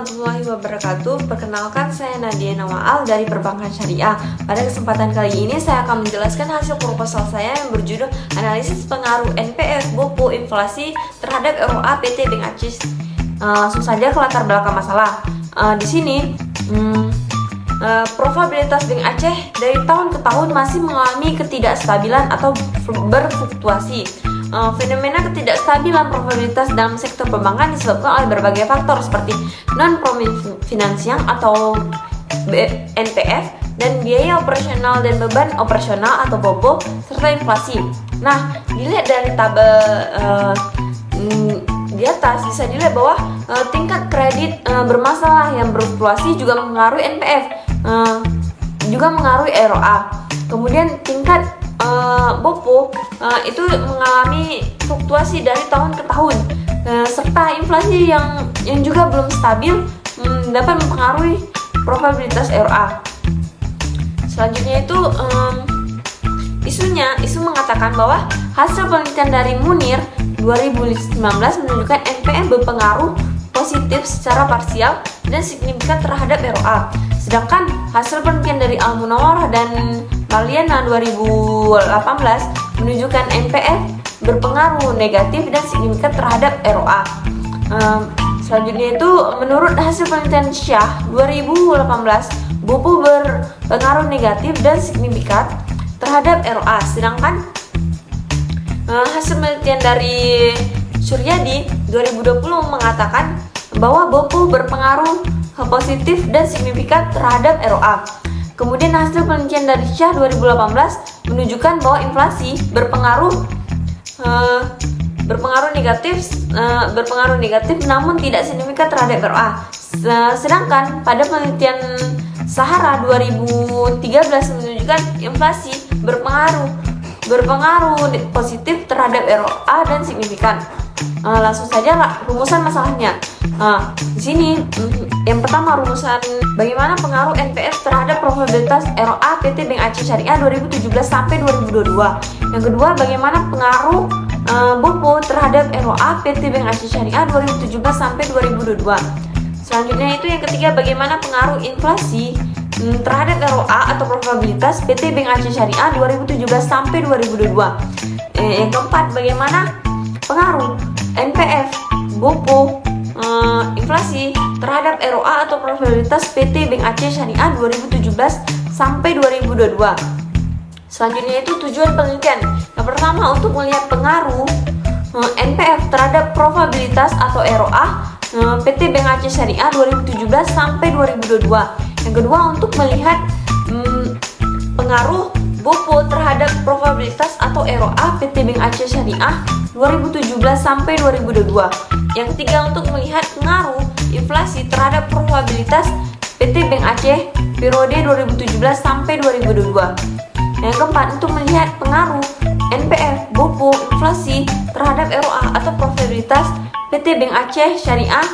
warahmatullahi wabarakatuh. Perkenalkan, saya Nadia Nawal dari Perbankan Syariah. Pada kesempatan kali ini saya akan menjelaskan hasil proposal saya yang berjudul Analisis Pengaruh NPF BOPO Inflasi terhadap ROA PT Bank Aceh. Langsung saja ke latar belakang masalah. Di sini probabilitas Bank Aceh dari tahun ke tahun masih mengalami ketidakstabilan atau berfluktuasi. Fenomena ketidakstabilan probabilitas dalam sektor perbankan disebabkan oleh berbagai faktor seperti non-finansial atau NPF dan biaya operasional dan beban operasional atau BOPO serta inflasi. Nah, dilihat dari tabel di atas bisa dilihat bahwa tingkat kredit bermasalah yang berfluktuasi juga mempengaruhi NPF, juga mengaruhi ROA. Kemudian tingkat BOPO itu mengalami fluktuasi dari tahun ke tahun, serta inflasi yang juga belum stabil dapat mempengaruhi probabilitas ROA. Selanjutnya itu isu mengatakan bahwa hasil penelitian dari Munir 2019 menunjukkan NPF berpengaruh positif secara parsial dan signifikan terhadap ROA. Sedangkan hasil penelitian dari Al-Munawwarah dan Maliana 2018 menunjukkan NPF berpengaruh negatif dan signifikan terhadap ROA. Selanjutnya itu menurut hasil penelitian Syah 2018, BOPO berpengaruh negatif dan signifikan terhadap ROA. Sedangkan hasil penelitian dari Suryadi 2020 mengatakan bahwa BOPO berpengaruh positif dan signifikan terhadap ROA. Kemudian hasil penelitian dari Syah 2018 menunjukkan bahwa inflasi berpengaruh negatif namun tidak signifikan terhadap ROA. Sedangkan pada penelitian Sahara 2013 menunjukkan inflasi berpengaruh positif terhadap ROA dan signifikan. Langsung saja rumusan masalahnya. Di sini yang pertama rumusan bagaimana pengaruh NPF terhadap probabilitas ROA PT Bank Aceh Syariah 2017 sampai 2022. Yang kedua bagaimana pengaruh BOPO terhadap ROA PT Bank Aceh Syariah 2017 sampai 2022. Selanjutnya itu yang ketiga bagaimana pengaruh inflasi terhadap ROA atau probabilitas PT Bank Aceh Syariah 2017 sampai 2022. Yang keempat bagaimana pengaruh NPF BOPO inflasi terhadap ROA atau probabilitas PT Bank Aceh Syariah 2017 sampai 2022. Selanjutnya itu tujuan penelitian. Yang pertama untuk melihat pengaruh NPF terhadap probabilitas atau ROA PT Bank Aceh Syariah 2017 sampai 2022. Yang kedua untuk melihat pengaruh BOPO terhadap probabilitas atau ROA PT Bank Aceh Syariah 2017 sampai 2022. Yang ketiga untuk melihat pengaruh inflasi terhadap probabilitas PT Bank Aceh periode 2017 sampai 2022. Yang keempat untuk melihat pengaruh NPF BOPO inflasi terhadap ROA atau probabilitas PT Bank Aceh Syariah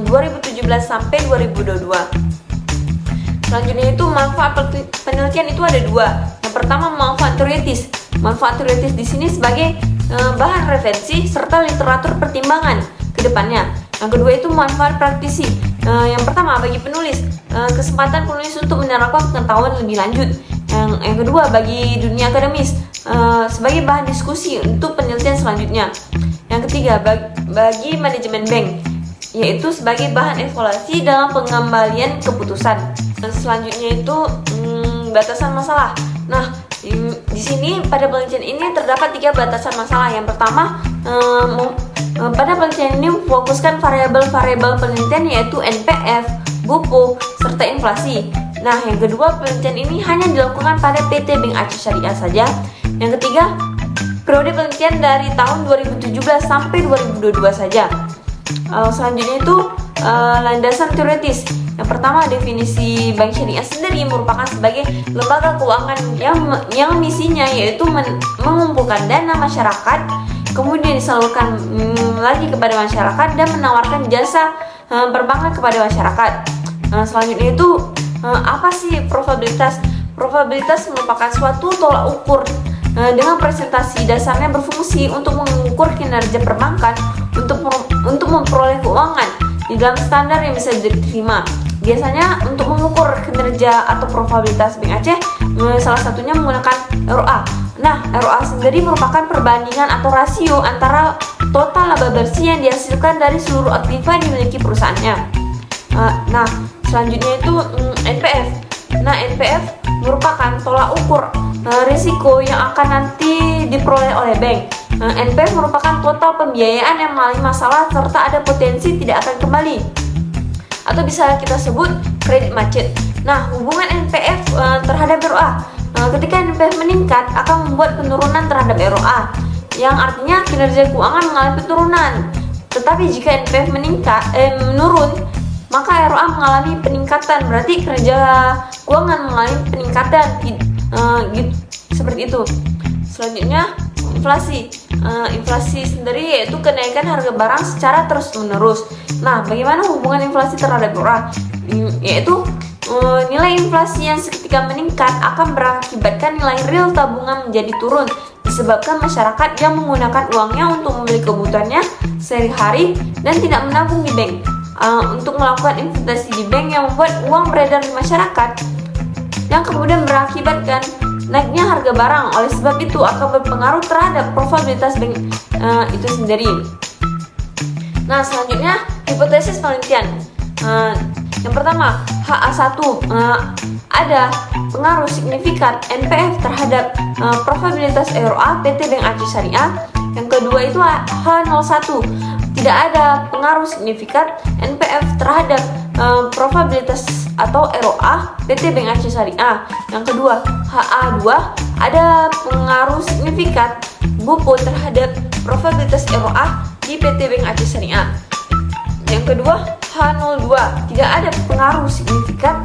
2017 sampai 2022. Selanjutnya itu manfaat penelitian itu ada dua. Yang pertama manfaat teoritis. Manfaat teoritis di sini sebagai bahan referensi serta literatur pertimbangan ke depannya. Yang kedua itu manfaat praktisi. Yang pertama bagi penulis, kesempatan penulis untuk menerapkan pengetahuan lebih lanjut. Yang kedua bagi dunia akademis, sebagai bahan diskusi untuk penelitian selanjutnya. Yang ketiga bagi manajemen bank, yaitu sebagai bahan evaluasi dalam pengembalian keputusan. Dan selanjutnya itu batasan masalah. Nah, di sini pada penelitian ini terdapat 3 batasan masalah. Yang pertama, pada penelitian ini fokuskan variabel-variabel penelitian yaitu NPF, BOPO, serta inflasi. Nah, yang kedua penelitian ini hanya dilakukan pada PT Bank Aceh Syariah saja. Yang ketiga, periode penelitian dari tahun 2017 sampai 2022 saja. Selanjutnya itu landasan teoritis. Yang pertama definisi Bank Syariah sendiri merupakan sebagai lembaga keuangan yang misinya yaitu mengumpulkan dana masyarakat, kemudian disalurkan lagi kepada masyarakat dan menawarkan jasa perbankan kepada masyarakat. Selanjutnya itu apa sih probabilitas? Probabilitas merupakan suatu tolak ukur dengan presentasi dasarnya berfungsi untuk mengukur kinerja perbankan untuk memperoleh keuangan di dalam standar yang bisa diterima. Biasanya untuk mengukur kinerja atau probabilitas Bank Aceh, salah satunya menggunakan ROA. Nah, ROA sendiri merupakan perbandingan atau rasio antara total laba bersih yang dihasilkan dari seluruh aktiva yang dimiliki perusahaannya. Nah, selanjutnya itu NPF. Nah, NPF merupakan tolak ukur risiko yang akan nanti diperoleh oleh bank. NPF merupakan total pembiayaan yang mengalami masalah serta ada potensi tidak akan kembali, atau bisa kita sebut kredit macet. Nah, hubungan NPF terhadap ROA. Ketika NPF meningkat akan membuat penurunan terhadap ROA, yang artinya kinerja keuangan mengalami penurunan. Tetapi jika NPF menurun, maka ROA mengalami peningkatan, berarti kinerja keuangan mengalami peningkatan, seperti itu. Selanjutnya inflasi. Inflasi sendiri yaitu kenaikan harga barang secara terus-menerus. Nah, bagaimana hubungan inflasi terhadap ROA? Yaitu nilai inflasi yang seketika meningkat akan berakibatkan nilai real tabungan menjadi turun, disebabkan masyarakat yang menggunakan uangnya untuk membeli kebutuhannya sehari-hari dan tidak menabung di bank. Untuk melakukan investasi di bank yang membuat uang beredar di masyarakat, yang kemudian berakibatkan naiknya harga barang. Oleh sebab itu akan berpengaruh terhadap probabilitas bank itu sendiri. Nah, selanjutnya hipotesis penelitian. Yang pertama, HA1, ada pengaruh signifikan NPF terhadap probabilitas ROA PT Bank Aceh Syariah. Yang kedua itu H01, tidak ada pengaruh signifikan NPF terhadap probabilitas atau ROA PT Bank Aceh Syariah. Yang kedua, HA2, ada pengaruh signifikan BOPO terhadap probabilitas ROA di PT Bank Aceh Syariah. Yang kedua, H02, tidak ada pengaruh signifikan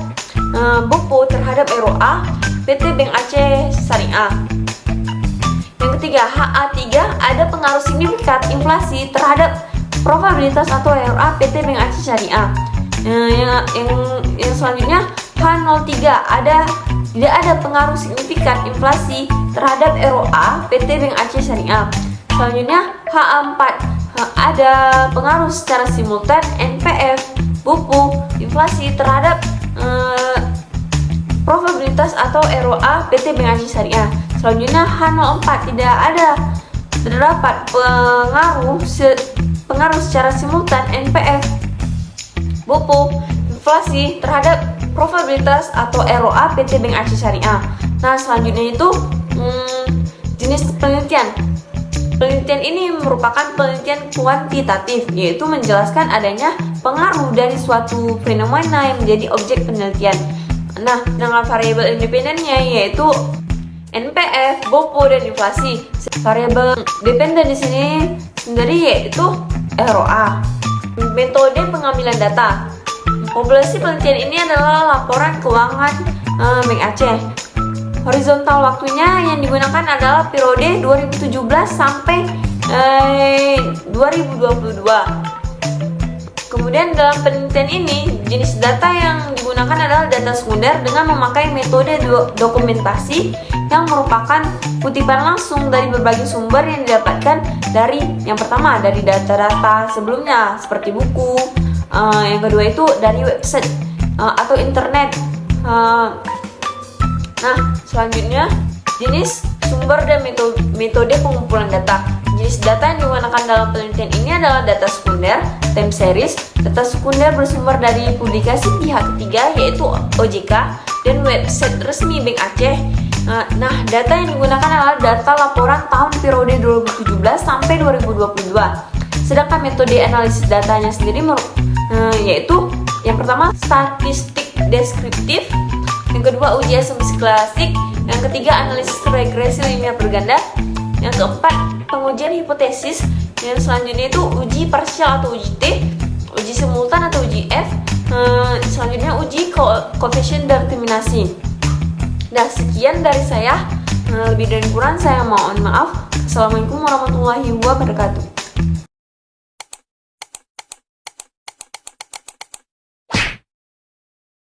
BOPO terhadap ROA PT Bank Aceh Syariah. Yang ketiga, HA3, ada pengaruh signifikan inflasi terhadap probabilitas atau ROA PT Bank Aceh Syariah. Yang selanjutnya H03, tidak ada pengaruh signifikan inflasi terhadap ROA PT Bank Aceh Syariah. Selanjutnya H4, ada pengaruh secara simultan NPF, BOPO, inflasi terhadap probabilitas atau ROA PT Bank Aceh Syariah. Selanjutnya H04, terdapat pengaruh secara simultan NPF, BOPO, inflasi terhadap probabilitas atau ROA PT Bank Aceh Syariah. Nah, selanjutnya itu jenis penelitian. Penelitian ini merupakan penelitian kuantitatif, yaitu menjelaskan adanya pengaruh dari suatu fenomena yang menjadi objek penelitian. Nah, dengan variabel independennya yaitu NPF, BOPO, dan inflasi. Variabel dependen di sini sendiri yaitu ROA. Metode pengambilan data. Populasi penelitian ini adalah laporan keuangan Bank Aceh. Horizontal waktunya yang digunakan adalah periode 2017 sampai 2022. Kemudian dalam penelitian ini, jenis data yang digunakan adalah data sekunder dengan memakai metode dokumentasi yang merupakan kutipan langsung dari berbagai sumber yang didapatkan dari, yang pertama, dari data-data sebelumnya seperti buku, yang kedua itu dari website atau internet. Nah, selanjutnya jenis sumber dan metode pengumpulan data. Jenis data yang digunakan dalam penelitian ini adalah data sekunder, time series. Data sekunder bersumber dari publikasi pihak ketiga yaitu OJK dan website resmi Bank Aceh. Nah, data yang digunakan adalah data laporan tahun periode 2017 sampai 2022. Sedangkan metode analisis datanya sendiri yaitu yang pertama statistik deskriptif, yang kedua uji asumsi klasik, yang ketiga analisis regresi linear berganda, yang keempat pengujian hipotesis, yang selanjutnya itu uji parsial atau uji T, uji simultan atau uji F, selanjutnya uji koefisien determinasi. Nah, sekian dari saya. Lebih dan kurang saya mohon maaf. Assalamualaikum warahmatullahi wabarakatuh.